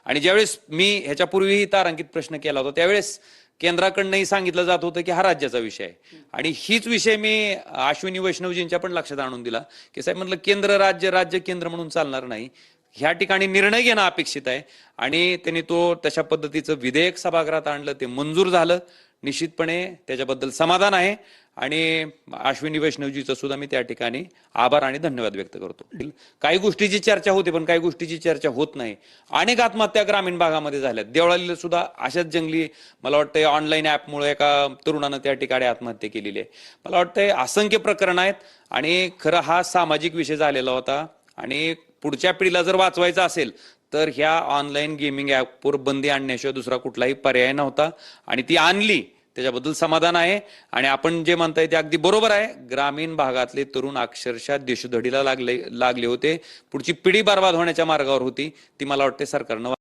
आणि ज्यावेळेस मी ह्याच्यापूर्वीही तारांकित प्रश्न केला होता त्यावेळेस केंद्राकडनंही सांगितलं जात होतं की हा राज्याचा विषय आहे आणि हीच विषय मी अश्विनी वैष्णवजींच्या पण लक्षात आणून दिला की साहेब म्हटलं केंद्र राज्य राज्य केंद्र म्हणून चालणार नाही, ह्या ठिकाणी निर्णय घेणं अपेक्षित आहे. आणि त्यांनी तो तशा पद्धतीचं विधेयक सभागृहात आणलं, ते मंजूर झालं. निश्चितपणे त्याच्याबद्दल समाधान आहे आणि अश्विनी वैष्णवजीचं सुद्धा मी त्या ठिकाणी आभार आणि धन्यवाद व्यक्त करतो. काही गोष्टीची चर्चा होते पण काही गोष्टीची चर्चा होत नाही. अनेक आत्महत्या ग्रामीण भागामध्ये झाल्यात. देवळालीला सुद्धा अशाच जंगली मला वाटतं ऑनलाईन ऍपमुळे एका तरुणानं त्या ठिकाणी आत्महत्या केलेली आहे. मला वाटतंय असंख्य प्रकरण आहेत आणि खरं हा सामाजिक विषय झालेला होता आणि पुढच्या पिढीला जर वाचवायचं असेल तर ह्या ऑनलाईन गेमिंग ऍपवर बंदी आणण्याशिवाय दुसरा कुठलाही पर्याय नव्हता आणि ती आणली, त्याच्याबद्दल समाधान आहे. आणि आपण जे म्हणताय ते अगदी बरोबर आहे. ग्रामीण भागातले तरुण अक्षरशः देशोधडीला लागले होते. पुढची पिढी बर्बाद होण्याच्या मार्गावर होती. ती मला वाटते सरकारनं